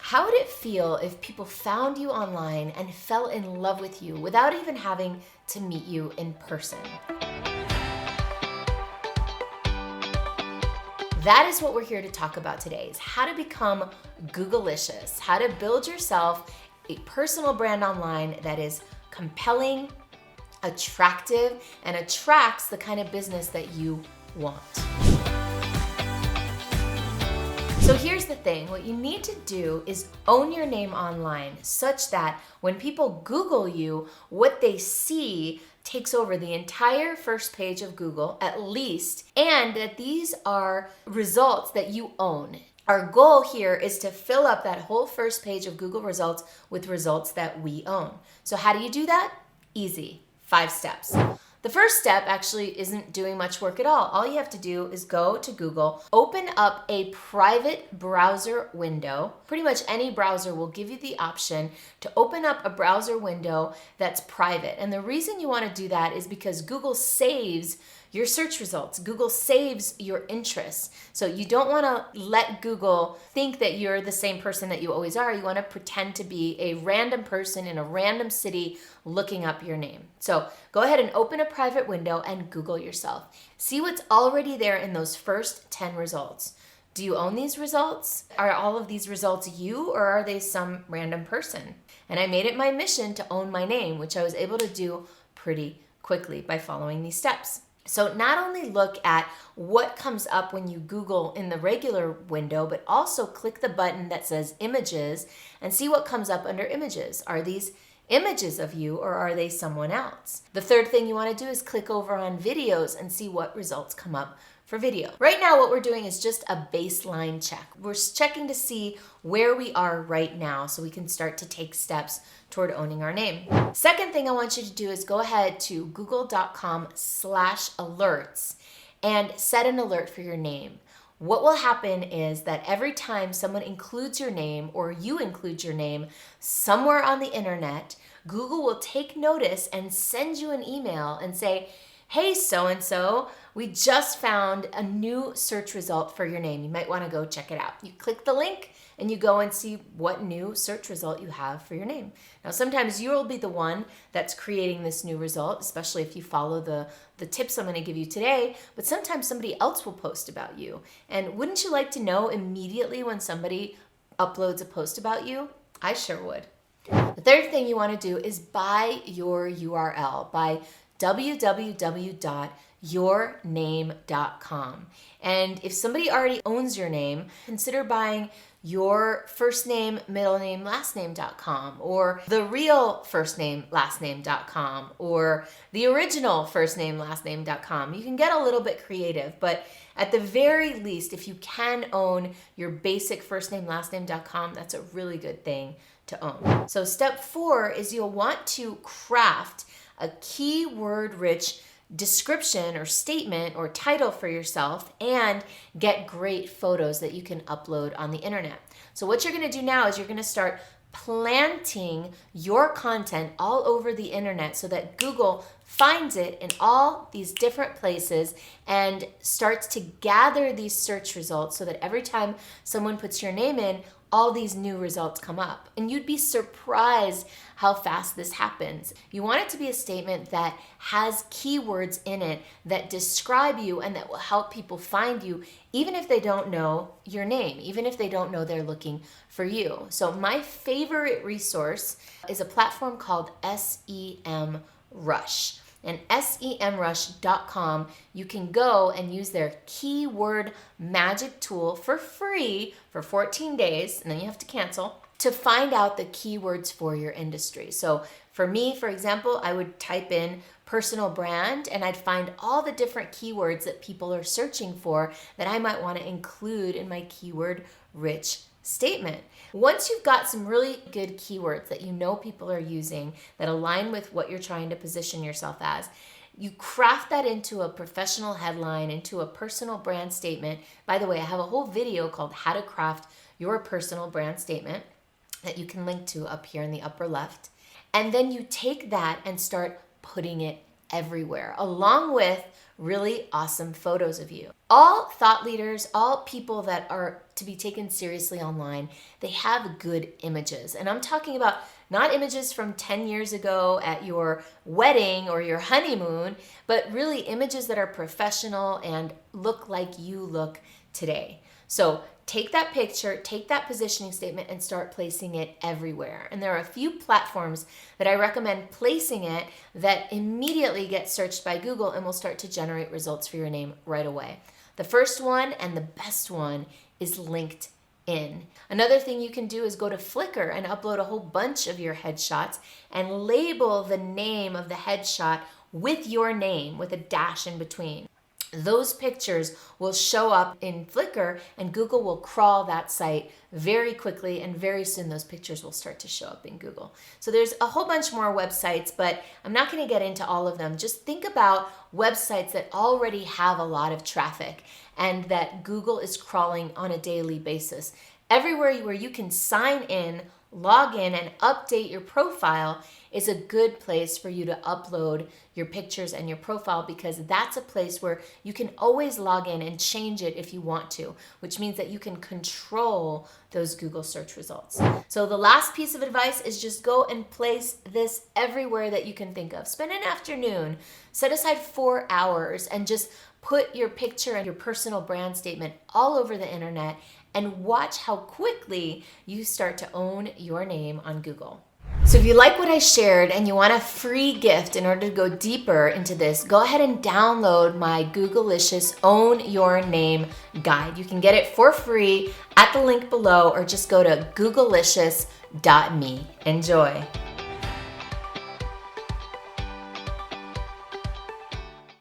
How would it feel if people found you online and fell in love with you without even having to meet you in person? That is what we're here to talk about today, is how to become Googleicious, how to build yourself a personal brand online that is compelling, attractive, and attracts the kind of business that you want. So here's the thing, what you need to do is own your name online such that when people Google you, what they see takes over the entire first page of Google at least, and that these are results that you own. Our goal here is to fill up that whole first page of Google results with results that we own. So how do you do that? Easy, 5 steps. The first step actually isn't doing much work at all. All you have to do is go to Google, open up a private browser window. Pretty much any browser will give you the option to open up a browser window that's private. And the reason you want to do that is because Google saves your search results. Google saves your interests. So you don't want to let Google think that you're the same person that you always are. You want to pretend to be a random person in a random city looking up your name. So go ahead and open a private window and Google yourself. See what's already there in those first 10 results. Do you own these results? Are all of these results you, or are they some random person? And I made it my mission to own my name, which I was able to do pretty quickly by following these steps. So not only look at what comes up when you Google in the regular window, but also click the button that says images and see what comes up under images. Are these images of you, or are they someone else? The third thing you want to do is click over on videos and see what results come up for video. Right now, what we're doing is just a baseline check. We're checking to see where we are right now so we can start to take steps toward owning our name. Second thing I want you to do is go ahead to google.com/alerts and set an alert for your name. What will happen is that every time someone includes your name or you include your name somewhere on the internet, Google will take notice and send you an email and say, hey, so-and-so, we just found a new search result for your name. You might want to go check it out. You click the link and you go and see what new search result you have for your name. Now, sometimes you will be the one that's creating this new result, especially if you follow the tips I'm going to give you today, but sometimes somebody else will post about you. And wouldn't you like to know immediately when somebody uploads a post about you? I sure would. The third thing you want to do is buy your URL, buy www.yourname.com. And if somebody already owns your name, consider buying your first name, middle name, last name.com, or the real first name, last name.com, or the original first name, last name.com. You can get a little bit creative, but at the very least, if you can own your basic first name, last name.com, that's a really good thing to own. So step 4 is you'll want to craft a keyword-rich description or statement or title for yourself and get great photos that you can upload on the internet. So what you're going to do now is you're going to start planting your content all over the internet so that Google finds it in all these different places and starts to gather these search results so that every time someone puts your name in, all these new results come up. And you'd be surprised how fast this happens. You want it to be a statement that has keywords in it that describe you and that will help people find you, even if they don't know your name, even if they don't know they're looking for you. So my favorite resource is a platform called SEMRush. And SEMRush.com, you can go and use their keyword magic tool for free for 14 days, and then you have to cancel, to find out the keywords for your industry. So for me, for example, I would type in personal brand and I'd find all the different keywords that people are searching for that I might want to include in my keyword rich statement. Once you've got some really good keywords that you know people are using that align with what you're trying to position yourself as, you craft that into a professional headline, into a personal brand statement. By the way, I have a whole video called How to Craft Your Personal Brand Statement that you can link to up here in the upper left. And then you take that and start putting it everywhere, along with really awesome photos of you. All thought leaders, all people that are to be taken seriously online, they have good images. And I'm talking about not images from 10 years ago at your wedding or your honeymoon, but really images that are professional and look like you look today. So take that picture, take that positioning statement, and start placing it everywhere. And there are a few platforms that I recommend placing it that immediately get searched by Google and will start to generate results for your name right away. The first one and the best one is LinkedIn. Another thing you can do is go to Flickr and upload a whole bunch of your headshots and label the name of the headshot with your name with a dash in between. Those pictures will show up in Flickr and Google will crawl that site very quickly, and very soon those pictures will start to show up in Google. So there's a whole bunch more websites, but I'm not going to get into all of them. Just think about websites that already have a lot of traffic and that Google is crawling on a daily basis. Everywhere where you can sign in, log in, and update your profile is a good place for you to upload your pictures and your profile, because that's a place where you can always log in and change it if you want to, which means that you can control those Google search results. So the last piece of advice is just go and place this everywhere that you can think of. Spend an afternoon, set aside 4 hours, and just put your picture and your personal brand statement all over the internet and watch how quickly you start to own your name on Google. So if you like what I shared and you want a free gift in order to go deeper into this, go ahead and download my Googleicious Own Your Name guide. You can get it for free at the link below, or just go to googleicious.me. Enjoy.